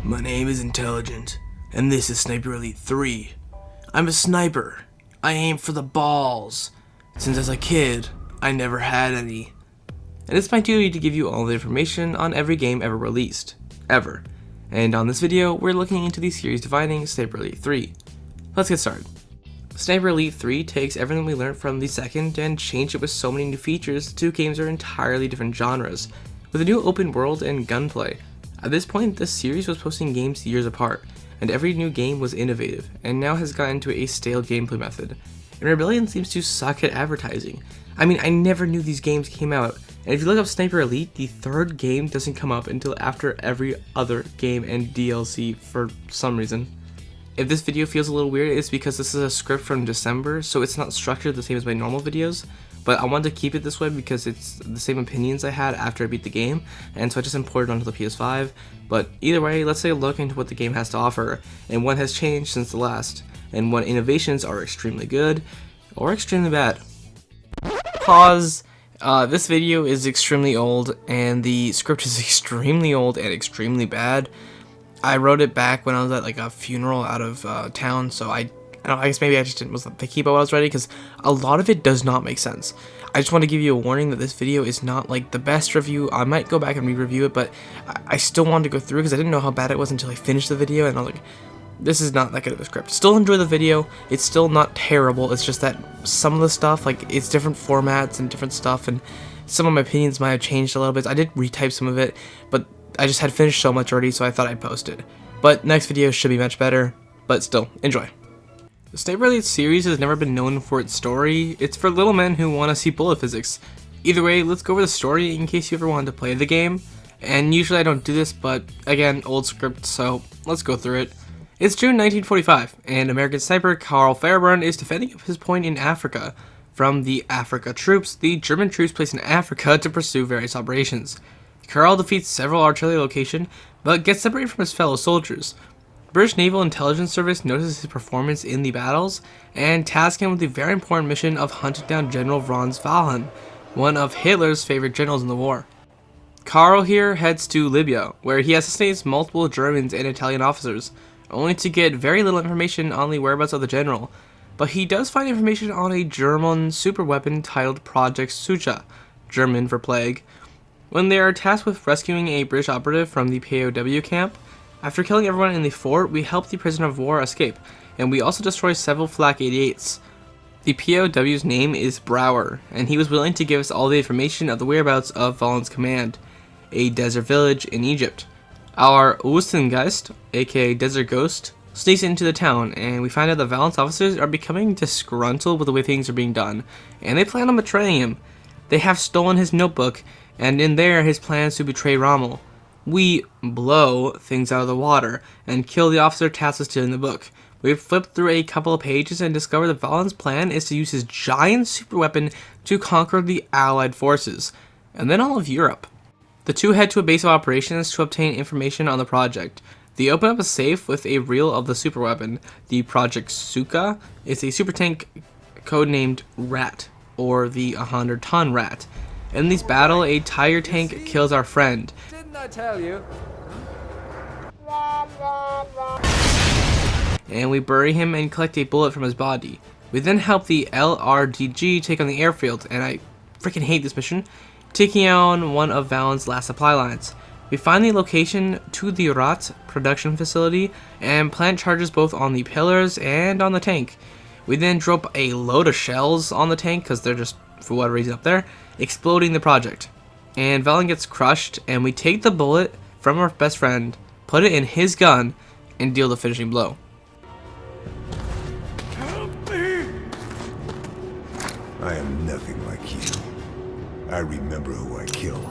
My name is IntelloGent, and this is sniperelite 3. I'm a sniper. I aim for the balls, since as a kid, I never had any. And it's my duty to give you all the information on every game ever released. Ever. And on this video, we're looking into the series defining sniperelite 3. Let's get started. sniperelite 3 takes everything we learned from the second and changed it with so many new features. The two games are entirely different genres, with a new open world and gunplay. At this point, the series was posting games years apart, and every new game was innovative, and now has gotten to a stale gameplay method. And Rebellion seems to suck at advertising. I mean, I never knew these games came out, and if you look up Sniper Elite, the third game doesn't come up until after every other game and DLC for some reason. If this video feels a little weird, it's because this is a script from December, so it's not structured the same as my normal videos, but I wanted to keep it this way because it's the same opinions I had after I beat the game, and so I just imported it onto the PS5. But either way, let's take a look into what the game has to offer, and what has changed since the last, and what innovations are extremely good, or extremely bad. Pause. This video is extremely old, and the script is extremely old and extremely bad. I wrote it back when I was at like a funeral out of town, so I guess maybe I just wasn't thinking about what I was writing, because a lot of it does not make sense. I just want to give you a warning that this video is not like the best review. I might go back and re-review it, but I still wanted to go through because I didn't know how bad it was until I finished the video, and I was like, this is not that good of a script. Still enjoy the video. It's still not terrible. It's just that some of the stuff, like, it's different formats and different stuff, and some of my opinions might have changed a little bit. I did retype some of it, but I just had finished so much already, so I thought I'd post it. But next video should be much better, but still, enjoy. The sniperelite series has never been known for its story. It's for little men who want to see bullet physics. Either way, let's go over the story in case you ever wanted to play the game. And usually I don't do this, but again, old script, so let's go through it. It's June 1945, and American sniper Carl Fairburn is defending up his point in Africa from the Afrika Korps, the German troops placed in Africa to pursue various operations. Carl defeats several artillery locations, but gets separated from his fellow soldiers. British Naval Intelligence Service notices his performance in the battles and tasks him with the very important mission of hunting down General Franz Wallen, one of Hitler's favorite generals in the war. Carl here heads to Libya, where he assassinates multiple Germans and Italian officers, only to get very little information on the whereabouts of the general. But he does find information on a German superweapon titled Project Sucha, German for plague. When they are tasked with rescuing a British operative from the POW camp, after killing everyone in the fort, we help the prisoner of war escape, and we also destroy several Flak 88s. The POW's name is Brower, and he was willing to give us all the information of the whereabouts of Wallen's command, a desert village in Egypt. Our Wüstengeist, aka Desert Ghost, sneaks into the town, and we find out that Wallen's officers are becoming disgruntled with the way things are being done, and they plan on betraying him. They have stolen his notebook, and in there his plans to betray Rommel. We blow things out of the water and kill the officer tasked with stealing the book. We flip through a couple of pages and discover that Wallen's plan is to use his giant superweapon to conquer the Allied forces, and then all of Europe. The two head to a base of operations to obtain information on the project. They open up a safe with a reel of the superweapon. The Project Sucha is a super tank codenamed Rat, or the 100-ton Rat. In this battle, a Tiger tank kills our friend. Didn't I tell you? And we bury him and collect a bullet from his body. We then help the LRDG take on the airfield, and I freaking hate this mission, taking on one of Wallen's last supply lines. We find the location to the Rat production facility and plant charges both on the pillars and on the tank. We then drop a load of shells on the tank because they're just, for whatever reason, up there, exploding the project. And Wallen gets crushed, and we take the bullet from our best friend, put it in his gun, and deal the finishing blow. Help me! I am nothing like you. I remember who I kill.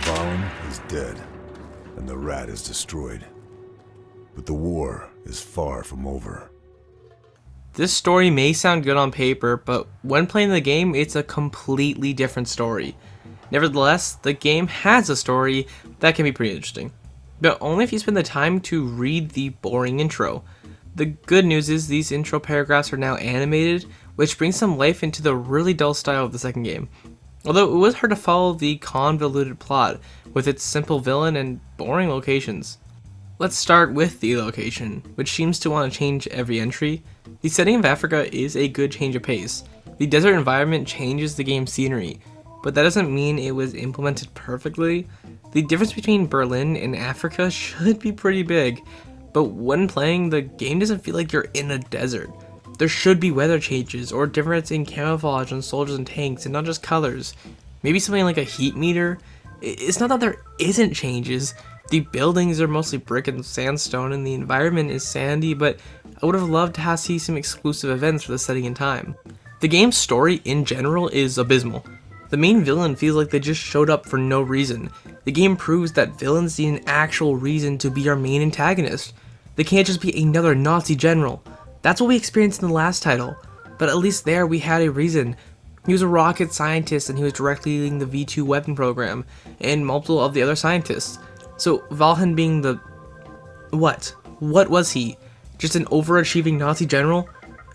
Wallen is dead, and the Rat is destroyed. But the war is far from over. This story may sound good on paper, but when playing the game, it's a completely different story. Nevertheless, the game has a story that can be pretty interesting, but only if you spend the time to read the boring intro. The good news is these intro paragraphs are now animated, which brings some life into the really dull style of the second game. Although it was hard to follow the convoluted plot with its simple villain and boring locations. Let's start with the location, which seems to want to change every entry. The setting of Africa is a good change of pace. The desert environment changes the game's scenery, but that doesn't mean it was implemented perfectly. The difference between Berlin and Africa should be pretty big, but when playing, the game doesn't feel like you're in a desert. There should be weather changes or difference in camouflage on soldiers and tanks, and not just colors. Maybe something like a heat meter. It's not that there isn't changes. The buildings are mostly brick and sandstone and the environment is sandy, but I would have loved to see some exclusive events for the setting and time. The game's story in general is abysmal. The main villain feels like they just showed up for no reason. The game proves that villains need an actual reason to be our main antagonist. They can't just be another Nazi general. That's what we experienced in the last title, but at least there we had a reason. He was a rocket scientist and he was directly leading the V2 weapon program, and multiple of the other scientists. So Valhen being the... What? What was he? Just an overachieving Nazi general?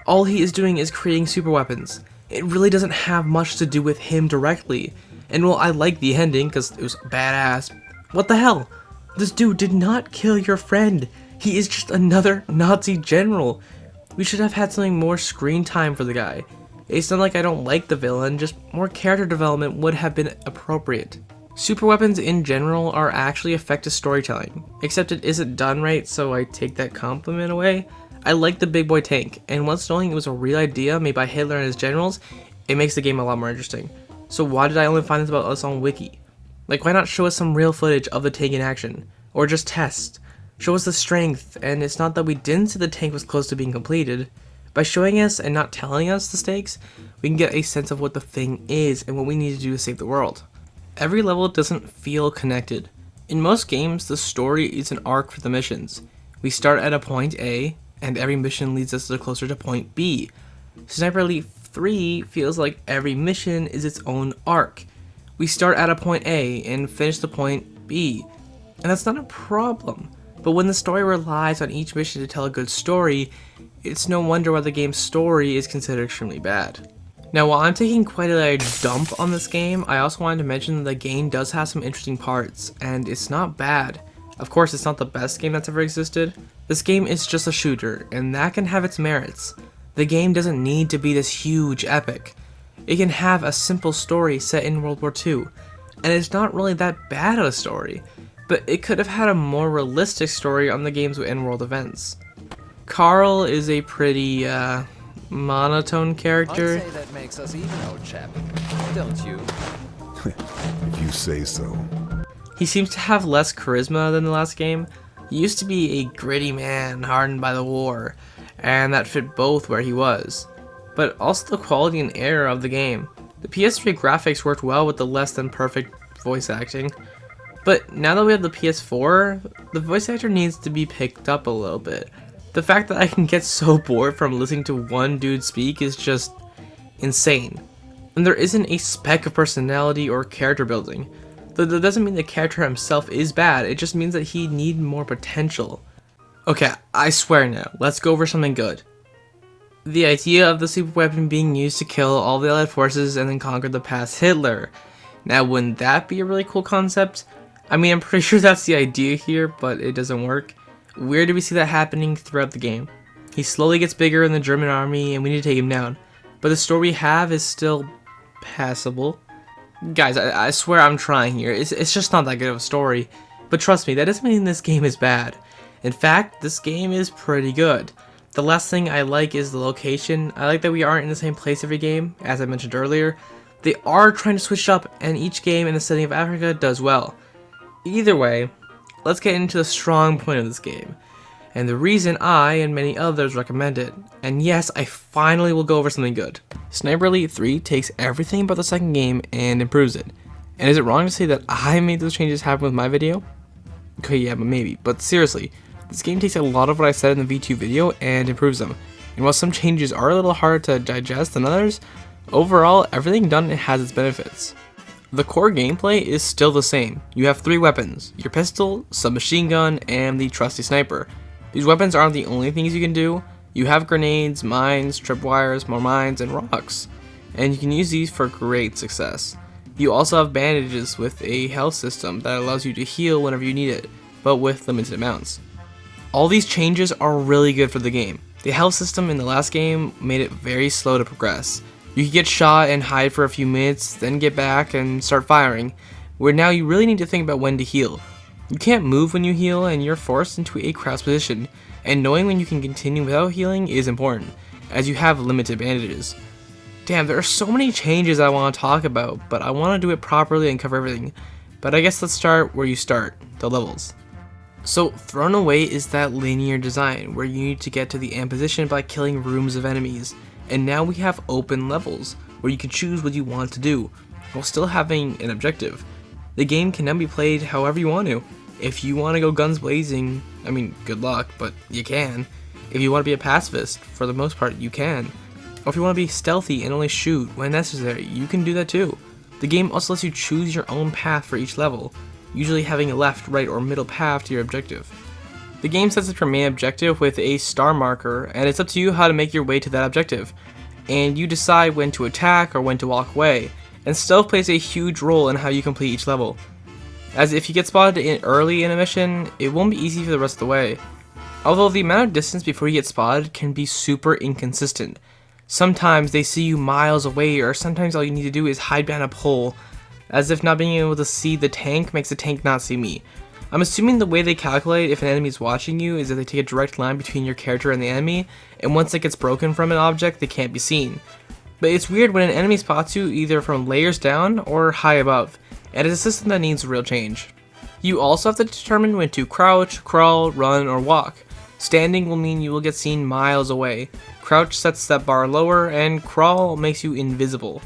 All he is doing is creating super weapons. It really doesn't have much to do with him directly. And while I like the ending because it was badass, what the hell? This dude did not kill your friend. He is just another Nazi general. We should have had something more screen time for the guy. It's not like I don't like the villain, just more character development would have been appropriate. Super weapons in general are actually effective storytelling, except it isn't done right, so I take that compliment away. I like the big boy tank, and once knowing it was a real idea made by Hitler and his generals, it makes the game a lot more interesting. So why did I only find this about us on Wiki? Like, why not show us some real footage of the tank in action? Or just test? Show us the strength, and it's not that we didn't see the tank was close to being completed. By showing us and not telling us the stakes, we can get a sense of what the thing is and what we need to do to save the world. Every level doesn't feel connected. In most games, the story is an arc for the missions. We start at a point A, and every mission leads us closer to point B. Sniper Elite 3 feels like every mission is its own arc. We start at a point A and finish the point B, and that's not a problem. But when the story relies on each mission to tell a good story, it's no wonder why the game's story is considered extremely bad. Now, while I'm taking quite a dump on this game, I also wanted to mention that the game does have some interesting parts, and it's not bad. Of course, it's not the best game that's ever existed. This game is just a shooter, and that can have its merits. The game doesn't need to be this huge epic. It can have a simple story set in World War II, and it's not really that bad of a story, but it could have had a more realistic story on the game's in-world events. Carl is a pretty, monotone character. I'd say that makes us even, old chap. Don't you? If you say so. He seems to have less charisma than the last game. He used to be a gritty man hardened by the war, and that fit both where he was. But also the quality and air of the game. The PS3 graphics worked well with the less than perfect voice acting. But now that we have the PS4, the voice actor needs to be picked up a little bit. The fact that I can get so bored from listening to one dude speak is just insane. And there isn't a speck of personality or character building. That doesn't mean the character himself is bad, it just means that he needs more potential. Okay, I swear now, let's go over something good. The idea of the super weapon being used to kill all the Allied forces and then conquer the past Hitler. Now, wouldn't that be a really cool concept? I mean, I'm pretty sure that's the idea here, but it doesn't work. Where do we see that happening throughout the game? He slowly gets bigger in the German army and we need to take him down. But the story we have is still passable. Guys, I swear I'm trying here. It's just not that good of a story. But trust me, that doesn't mean this game is bad. In fact, this game is pretty good. The last thing I like is the location. I like that we aren't in the same place every game, as I mentioned earlier. They are trying to switch up, and each game in the setting of Africa does well. Either way, let's get into the strong point of this game, and the reason I and many others recommend it. And yes, I finally will go over something good. Sniper Elite 3 takes everything about the second game and improves it. And is it wrong to say that I made those changes happen with my video? Okay, yeah, but maybe. But seriously, this game takes a lot of what I said in the V2 video and improves them. And while some changes are a little harder to digest than others, overall, everything done has its benefits. The core gameplay is still the same. You have 3 weapons, your pistol, submachine gun, and the trusty sniper. These weapons aren't the only things you can do. You have grenades, mines, tripwires, more mines, and rocks, and you can use these for great success. You also have bandages with a health system that allows you to heal whenever you need it, but with limited amounts. All these changes are really good for the game. The health system in the last game made it very slow to progress. You could get shot and hide for a few minutes, then get back and start firing, where now you really need to think about when to heal. You can't move when you heal, and you're forced into a crouch position, and knowing when you can continue without healing is important, as you have limited bandages. Damn, there are so many changes I want to talk about, but I want to do it properly and cover everything. But I guess let's start where you start, the levels. So, thrown away is that linear design, where you need to get to the end position by killing rooms of enemies. And now we have open levels, where you can choose what you want to do, while still having an objective. The game can now be played however you want to. If you want to go guns blazing, I mean, good luck, but you can. If you want to be a pacifist, for the most part, you can. Or if you want to be stealthy and only shoot when necessary, you can do that too. The game also lets you choose your own path for each level, usually having a left, right, or middle path to your objective. The game sets up your main objective with a star marker, and it's up to you how to make your way to that objective. And you decide when to attack or when to walk away, and stealth plays a huge role in how you complete each level. As if you get spotted early in a mission, it won't be easy for the rest of the way. Although the amount of distance before you get spotted can be super inconsistent. Sometimes they see you miles away, or sometimes all you need to do is hide behind a pole, as if not being able to see the tank makes the tank not see me. I'm assuming the way they calculate if an enemy is watching you is that they take a direct line between your character and the enemy, and once it gets broken from an object, they can't be seen. But it's weird when an enemy spots you either from layers down or high above, and it's a system that needs real change. You also have to determine when to crouch, crawl, run, or walk. Standing will mean you will get seen miles away. Crouch sets that bar lower, and crawl makes you invisible.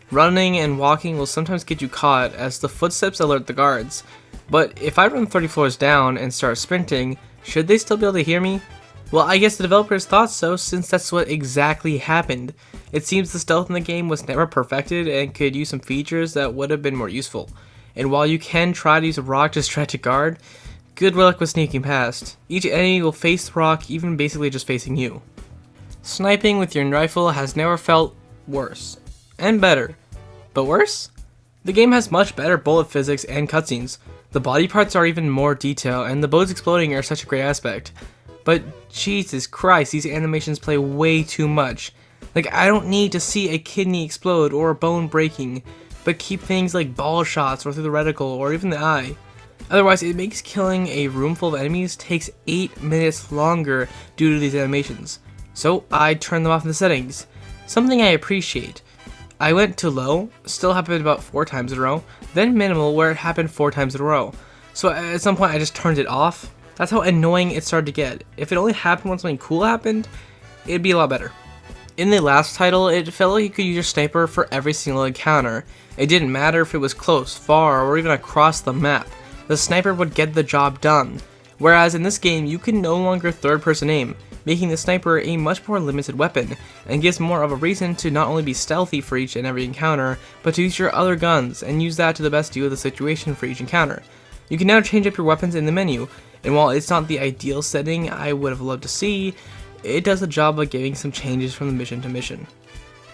Running and walking will sometimes get you caught, as the footsteps alert the guards. But if I run 30 floors down and start sprinting, should they still be able to hear me? Well, I guess the developers thought so, since that's what exactly happened. It seems the stealth in the game was never perfected and could use some features that would have been more useful. And while you can try to use a rock to stretch a guard, good luck with sneaking past. Each enemy will face the rock, even basically just facing you. Sniping with your rifle has never felt worse. And better. But worse? The game has much better bullet physics and cutscenes. The body parts are even more detailed, and the bullets exploding are such a great aspect. But Jesus Christ, these animations play way too much. Like, I don't need to see a kidney explode or a bone breaking, but keep things like ball shots or through the reticle or even the eye. Otherwise, it makes killing a room full of enemies takes 8 minutes longer due to these animations. So I turned them off in the settings. Something I appreciate. I went to low, still happened about 4 times in a row, then minimal where it happened 4 times in a row. So at some point I just turned it off. That's how annoying it started to get. If it only happened when something cool happened, it'd be a lot better. In the last title, it felt like you could use your sniper for every single encounter. It didn't matter if it was close, far, or even across the map. The sniper would get the job done. Whereas in this game, you can no longer third-person aim, making the sniper a much more limited weapon, and gives more of a reason to not only be stealthy for each and every encounter, but to use your other guns and use that to the best deal of the situation for each encounter. You can now change up your weapons in the menu, and while it's not the ideal setting I would have loved to see, it does the job of giving some changes from the mission to mission.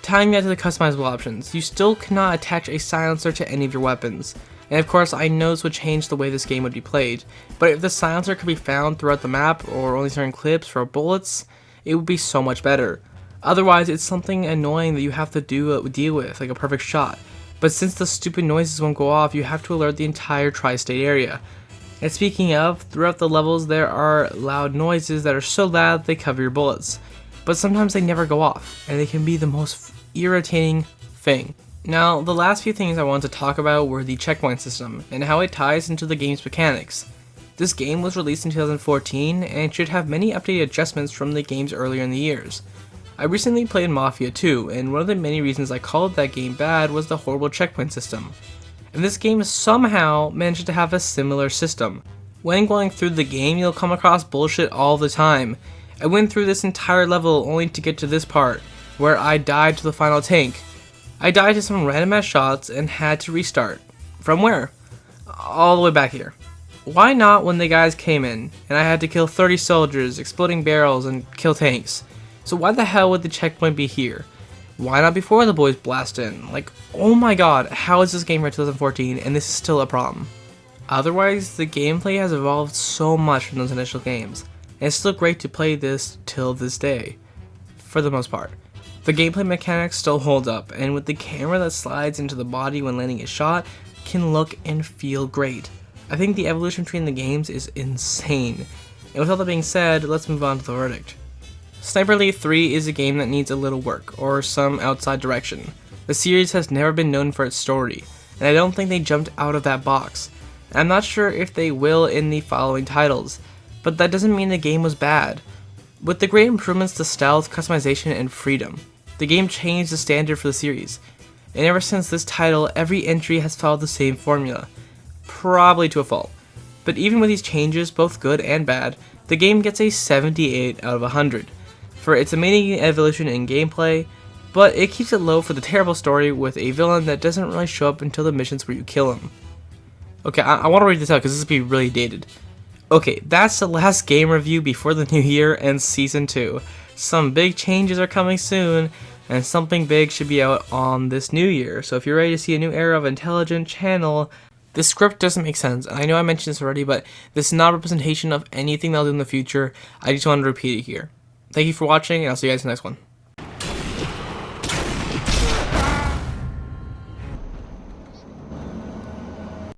Tying that to the customizable options, you still cannot attach a silencer to any of your weapons. And of course, I know this would change the way this game would be played, but if the silencer could be found throughout the map or only certain clips for bullets, it would be so much better. Otherwise, it's something annoying that you have to deal with, like a perfect shot. But since the stupid noises won't go off, you have to alert the entire tri-state area. And speaking of, throughout the levels there are loud noises that are so loud they cover your bullets. But sometimes they never go off, and they can be the most irritating thing. Now, the last few things I wanted to talk about were the checkpoint system, and how it ties into the game's mechanics. This game was released in 2014, and should have many updated adjustments from the games earlier in the years. I recently played Mafia 2, and one of the many reasons I called that game bad was the horrible checkpoint system. And this game somehow managed to have a similar system. When going through the game, you'll come across bullshit all the time. I went through this entire level only to get to this part, where I died to the final tank. I died to some random ass shots and had to restart. From where? All the way back here. Why not when the guys came in, and I had to kill 30 soldiers, exploding barrels, and kill tanks? So why the hell would the checkpoint be here? Why not before the boys blast in? Like, oh my god, how is this game from 2014, and this is still a problem? Otherwise, the gameplay has evolved so much from those initial games, and it's still great to play this till this day, for the most part. The gameplay mechanics still hold up, and with the camera that slides into the body when landing a shot, can look and feel great. I think the evolution between the games is insane. And with all that being said, let's move on to the verdict. Sniper Elite 3 is a game that needs a little work, or some outside direction. The series has never been known for its story, and I don't think they jumped out of that box. I'm not sure if they will in the following titles, but that doesn't mean the game was bad. With the great improvements to stealth, customization, and freedom, the game changed the standard for the series. And ever since this title, every entry has followed the same formula. Probably to a fault. But even with these changes, both good and bad, the game gets a 78 out of 100 for its amazing evolution in gameplay, but it keeps it low for the terrible story with a villain that doesn't really show up until the missions where you kill him. Okay, I want to read this out because this will be really dated. Okay, that's the last game review before the new year and Season 2. Some big changes are coming soon, and something big should be out on this new year. So if you're ready to see a new era of IntelloGent channel, this script doesn't make sense. And I know I mentioned this already, but this is not a representation of anything that I'll do in the future. I just wanted to repeat it here. Thank you for watching, and I'll see you guys in the next one.